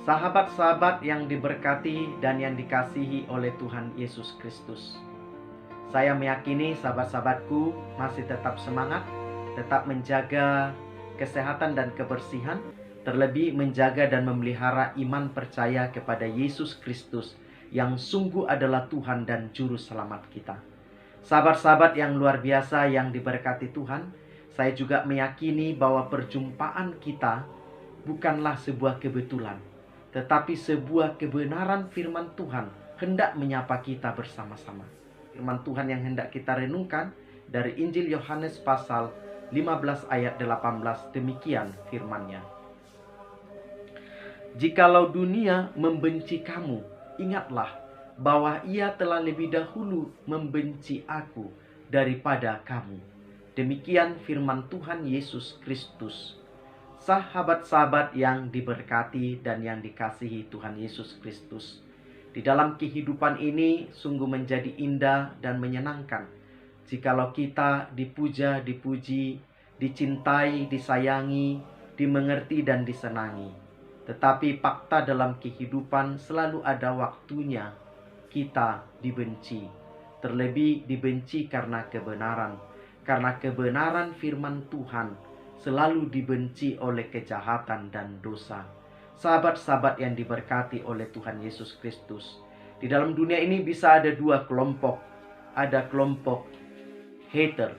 Sahabat-sahabat yang diberkati dan yang dikasihi oleh Tuhan Yesus Kristus, saya meyakini sahabat-sahabatku masih tetap semangat, tetap menjaga kesehatan dan kebersihan, terlebih menjaga dan memelihara iman percaya kepada Yesus Kristus yang sungguh adalah Tuhan dan Juru Selamat kita. Sahabat-sahabat yang luar biasa yang diberkati Tuhan, saya juga meyakini bahwa perjumpaan kita bukanlah sebuah kebetulan, tetapi sebuah kebenaran firman Tuhan hendak menyapa kita bersama-sama. Firman Tuhan yang hendak kita renungkan dari Injil Yohanes pasal 15 ayat 18, demikian firman-Nya. Jikalau dunia membenci kamu, ingatlah bahwa ia telah lebih dahulu membenci aku daripada kamu. Demikian firman Tuhan Yesus Kristus. Sahabat-sahabat yang diberkati dan yang dikasihi Tuhan Yesus Kristus, di dalam kehidupan ini sungguh menjadi indah dan menyenangkan jikalau kita dipuja, dipuji, dicintai, disayangi, dimengerti dan disenangi. Tetapi fakta dalam kehidupan selalu ada waktunya kita dibenci. Terlebih dibenci karena kebenaran. Karena kebenaran firman Tuhan selalu dibenci oleh kejahatan dan dosa. Sahabat-sahabat yang diberkati oleh Tuhan Yesus Kristus, di dalam dunia ini bisa ada dua kelompok. Ada kelompok hater,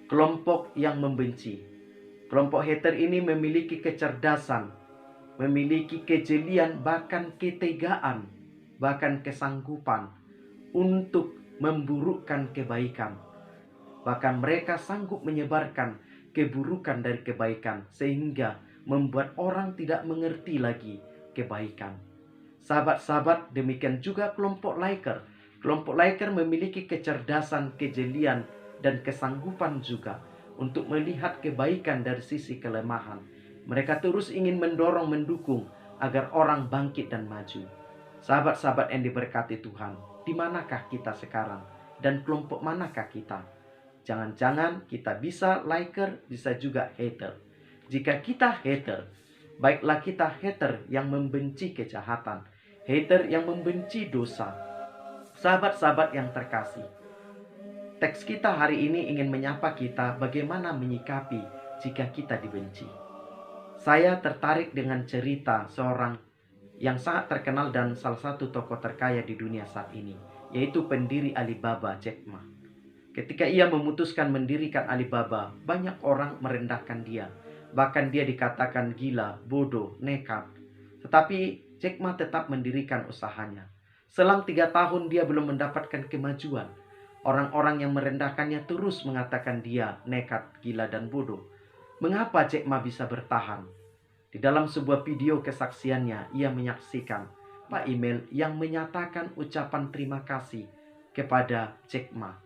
kelompok yang membenci. Kelompok hater ini memiliki kecerdasan, memiliki kejelian, bahkan ketegaan, bahkan kesanggupan untuk memburukkan kebaikan. Bahkan mereka sanggup menyebarkan keburukan dari kebaikan, sehingga membuat orang tidak mengerti lagi kebaikan. Sahabat-sahabat, demikian juga kelompok liker. Kelompok liker memiliki kecerdasan, kejelian, dan kesanggupan juga untuk melihat kebaikan dari sisi kelemahan. Mereka terus ingin mendorong, mendukung agar orang bangkit dan maju. Sahabat-sahabat yang diberkati Tuhan, di manakah kita sekarang? Dan kelompok manakah kita? Jangan-jangan kita bisa liker, bisa juga hater. Jika kita hater, baiklah kita hater yang membenci kejahatan, hater yang membenci dosa. Sahabat-sahabat yang terkasih, teks kita hari ini ingin menyapa kita bagaimana menyikapi jika kita dibenci. Saya tertarik dengan cerita seorang yang sangat terkenal dan salah satu tokoh terkaya di dunia saat ini, yaitu pendiri Alibaba, Jack Ma. Ketika ia memutuskan mendirikan Alibaba, banyak orang merendahkan dia. Bahkan dia dikatakan gila, bodoh, nekat. Tetapi Jack Ma tetap mendirikan usahanya. Selang 3 tahun dia belum mendapatkan kemajuan. Orang-orang yang merendahkannya terus mengatakan dia nekat, gila, dan bodoh. Mengapa Jack Ma bisa bertahan? Di dalam sebuah video kesaksiannya, ia menyaksikan Pak email yang menyatakan ucapan terima kasih kepada Jack Ma.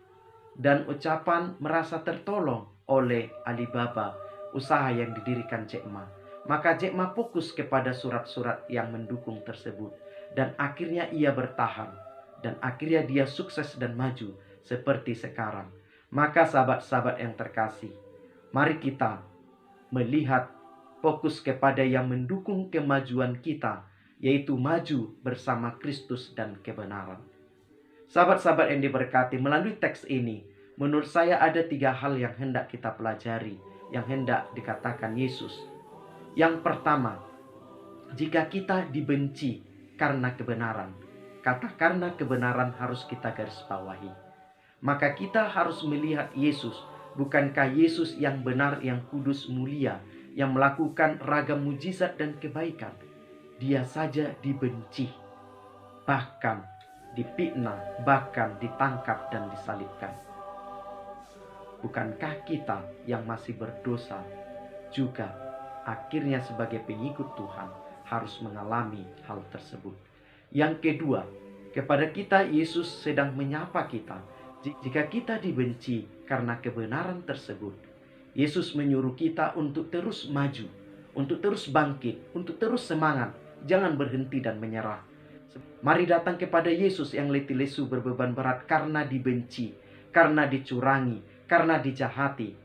Dan ucapan merasa tertolong oleh Alibaba, usaha yang didirikan Jack Ma. Maka Jack Ma fokus kepada surat-surat yang mendukung tersebut. Dan akhirnya ia bertahan. Dan akhirnya dia sukses dan maju seperti sekarang. Maka sahabat-sahabat yang terkasih, mari kita melihat fokus kepada yang mendukung kemajuan kita, yaitu maju bersama Kristus dan kebenaran. Sahabat-sahabat yang diberkati, melalui teks ini, menurut saya ada 3 hal yang hendak kita pelajari, yang hendak dikatakan Yesus. Yang pertama, jika kita dibenci karena kebenaran, kata karena kebenaran harus kita garis bawahi. Maka kita harus melihat Yesus. Bukankah Yesus yang benar, yang kudus, mulia, yang melakukan ragam mujizat dan kebaikan? Dia saja dibenci, bahkan dipitnah, bahkan ditangkap dan disalibkan. Bukankah kita yang masih berdosa juga akhirnya sebagai pengikut Tuhan harus mengalami hal tersebut? Yang kedua, kepada kita Yesus sedang menyapa kita. Jika kita dibenci karena kebenaran tersebut, Yesus menyuruh kita untuk terus maju, untuk terus bangkit, untuk terus semangat. Jangan berhenti dan menyerah. Mari datang kepada Yesus yang letih lesu berbeban berat karena dibenci, karena dicurangi, karena dijahati.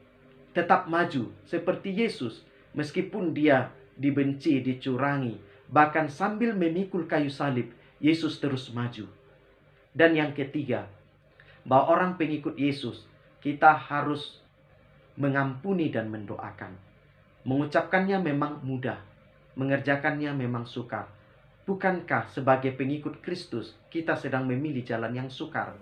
Tetap maju seperti Yesus, meskipun dia dibenci, dicurangi, Bahkan sambil memikul kayu salib, Yesus terus maju. Dan yang ketiga, bahwa orang pengikut Yesus, kita harus mengampuni dan mendoakan. Mengucapkannya memang mudah, mengerjakannya memang sukar. Bukankah sebagai pengikut Kristus kita sedang memilih jalan yang sukar?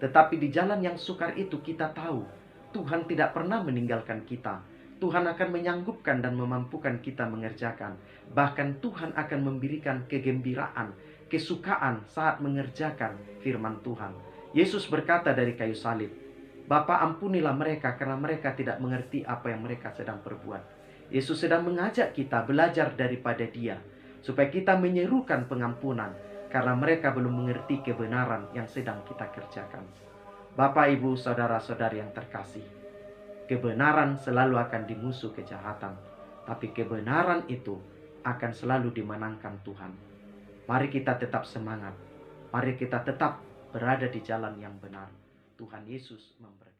Tetapi di jalan yang sukar itu kita tahu Tuhan tidak pernah meninggalkan kita. Tuhan akan menyanggupkan dan memampukan kita mengerjakan. Bahkan Tuhan akan memberikan kegembiraan, kesukaan saat mengerjakan firman Tuhan. Yesus berkata dari kayu salib, "Bapa, ampunilah mereka karena mereka tidak mengerti apa yang mereka sedang perbuat." Yesus sedang mengajak kita belajar daripada Dia, supaya kita menyerukan pengampunan, karena mereka belum mengerti kebenaran yang sedang kita kerjakan. Bapak, Ibu, saudara-saudari yang terkasih, kebenaran selalu akan dimusuh kejahatan, tapi kebenaran itu akan selalu dimenangkan Tuhan. Mari kita tetap semangat, mari kita tetap berada di jalan yang benar. Tuhan Yesus memberkati.